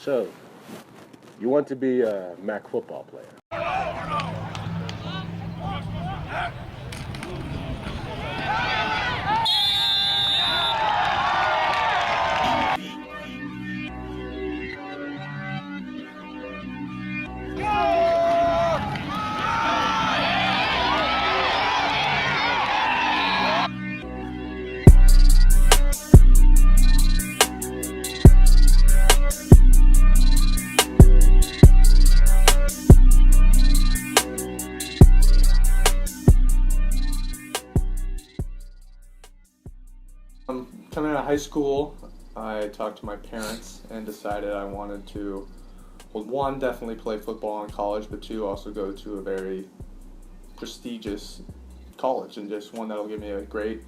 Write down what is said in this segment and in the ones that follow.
So, you want to be a Mac football player? Coming out of high school, I talked to my parents and decided I wanted to, well, one, definitely play football in college, but two, also go to a very prestigious college, and just one that'll give me a great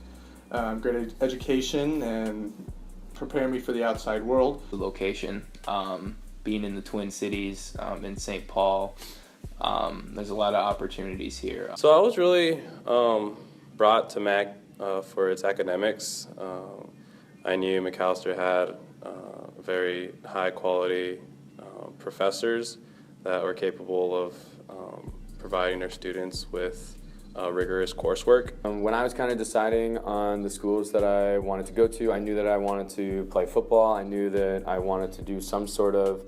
education and prepare me for the outside world. The location, being in the Twin Cities, in St. Paul, there's a lot of opportunities here. So I was really brought to Mac for its academics. I knew Macalester had very high quality professors that were capable of providing their students with rigorous coursework. When I was kind of deciding on the schools that I wanted to go to, I knew that I wanted to play football. I knew that I wanted to do some sort of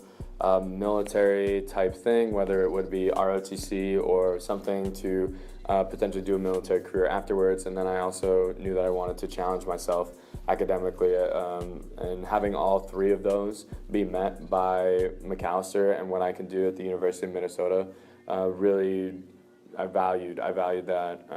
military type thing, whether it would be ROTC or something to potentially do a military career afterwards. And then I also knew that I wanted to challenge myself academically, and having all three of those be met by Macalester and what I can do at the University of Minnesota, really I valued that,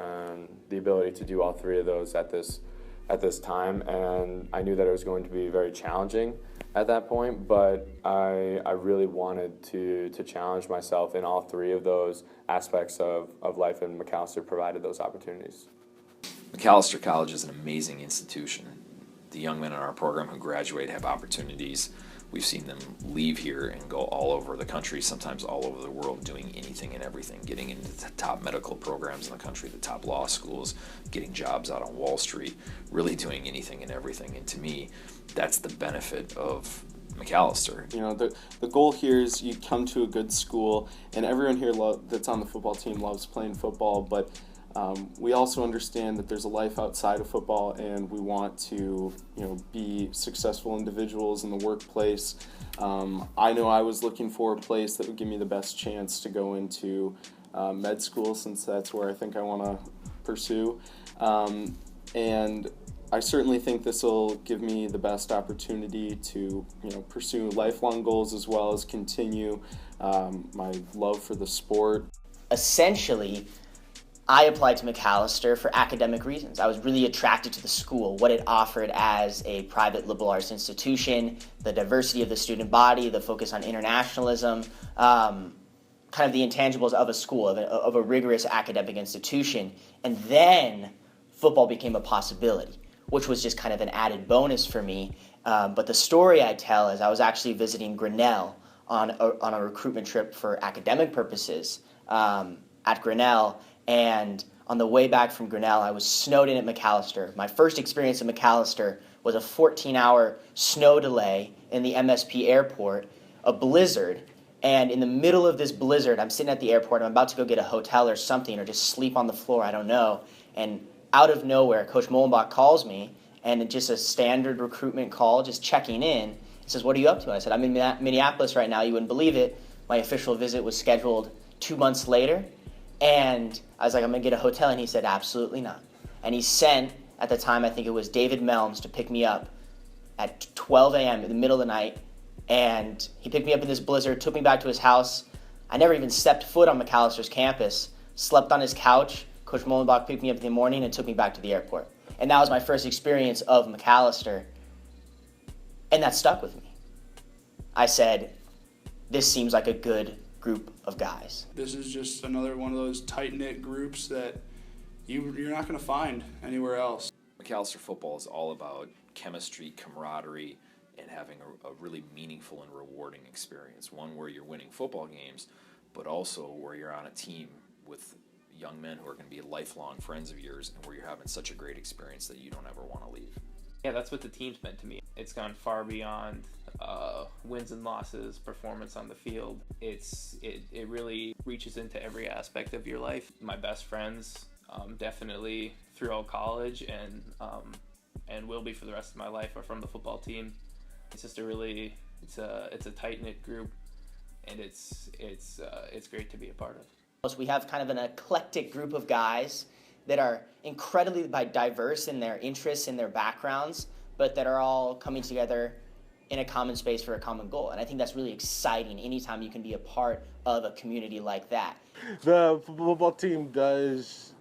the ability to do all three of those at this time, and I knew that it was going to be very challenging at that point, but I really wanted to challenge myself in all three of those aspects of life, and Macalester provided those opportunities. Macalester College is an amazing institution. The young men in our program who graduate have opportunities. We've seen them leave here and go all over the country, sometimes all over the world, doing anything and everything, getting into the top medical programs in the country, the top law schools, getting jobs out on Wall Street, really doing anything and everything. And to me, that's the benefit of Macalester. You know, the goal here is you come to a good school, and everyone here that's on the football team loves playing football, but we also understand that there's a life outside of football, and we want to, be successful individuals in the workplace. I know I was looking for a place that would give me the best chance to go into med school, since that's where I think I want to pursue. And I certainly think this will give me the best opportunity to, pursue lifelong goals as well as continue my love for the sport. Essentially, I applied to Macalester for academic reasons. I was really attracted to the school, what it offered as a private liberal arts institution, the diversity of the student body, the focus on internationalism, kind of the intangibles of a school, of a rigorous academic institution. And then football became a possibility, which was just kind of an added bonus for me. But the story I tell is I was actually visiting Grinnell on a recruitment trip for academic purposes at Grinnell. And on the way back from Grinnell, I was snowed in at Macalester. My first experience at Macalester was a 14-hour snow delay in the MSP airport, a blizzard. And in the middle of this blizzard, I'm sitting at the airport. I'm about to go get a hotel or something, or just sleep on the floor, I don't know. And out of nowhere, Coach Molenbach calls me, and just a standard recruitment call, just checking in. He says, "What are you up to?" And I said, "I'm in Minneapolis right now. You wouldn't believe it. My official visit was scheduled 2 months later." And I was like, "I'm going to get a hotel." And he said, "Absolutely not." And he sent, at the time, I think it was David Melms, to pick me up at 12 a.m. in the middle of the night. And he picked me up in this blizzard, took me back to his house. I never even stepped foot on Macalester's campus, slept on his couch. Coach Molenbach picked me up in the morning and took me back to the airport. And that was my first experience of Macalester. And that stuck with me. I said, this seems like a good group of guys. This is just another one of those tight-knit groups that you're not going to find anywhere else. Macalester football is all about chemistry, camaraderie, and having a really meaningful and rewarding experience. One where you're winning football games, but also where you're on a team with young men who are going to be lifelong friends of yours, and where you're having such a great experience that you don't ever want to leave. Yeah, that's what the team's meant to me. it's gone far beyond wins and losses, performance on the field. It really reaches into every aspect of your life. My best friends, definitely throughout college and will be for the rest of my life, are from the football team. It's just it's a tight-knit group, and it's great to be a part of. We have kind of an eclectic group of guys that are incredibly diverse in their interests and their backgrounds, but that are all coming together in a common space for a common goal. And I think that's really exciting anytime you can be a part of a community like that. The football team is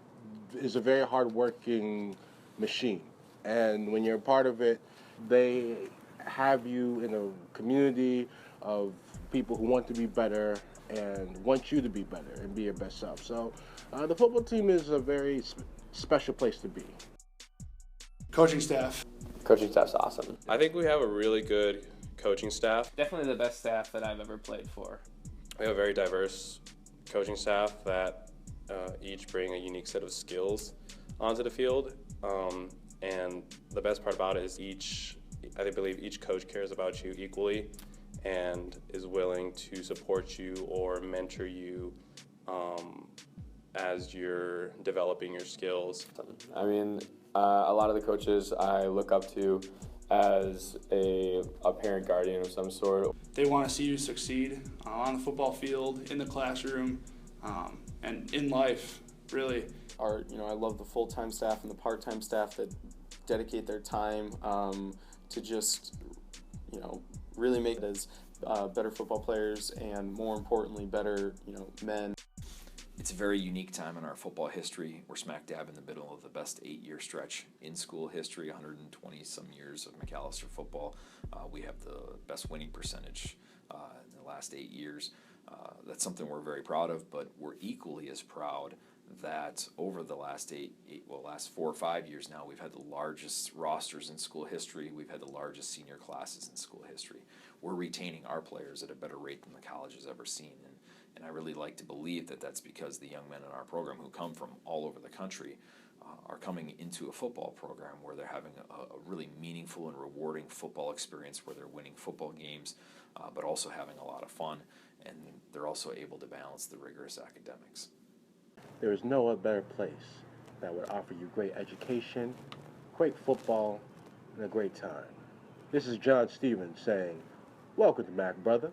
a very hard-working machine. And when you're a part of it, they have you in a community of people who want to be better and want you to be better and be your best self. So the football team is a very special place to be. Coaching staff. Coaching staff's awesome. I think we have a really good coaching staff. Definitely the best staff that I've ever played for. We have a very diverse coaching staff that each bring a unique set of skills onto the field. And the best part about it is I believe each coach cares about you equally and is willing to support you or mentor you as you're developing your skills. I mean, a lot of the coaches I look up to as a parent guardian of some sort. They want to see you succeed on the football field, in the classroom, and in life, really. I love the full-time staff and the part-time staff that dedicate their time to just, really make it as better football players and, more importantly, better, men. It's a very unique time in our football history. We're smack dab in the middle of the best 8-year stretch in school history, 120-some years of Macalester football. We have the best winning percentage in the last 8 years. That's something we're very proud of, but we're equally as proud that over the last last 4 or 5 years now, we've had the largest rosters in school history. We've had the largest senior classes in school history. We're retaining our players at a better rate than the college has ever seen. And I really like to believe that that's because the young men in our program who come from all over the country are coming into a football program where they're having a really meaningful and rewarding football experience, where they're winning football games, but also having a lot of fun, and they're also able to balance the rigorous academics. There is no other better place that would offer you great education, great football, and a great time. This is John Stevens saying, welcome to Mac, brother.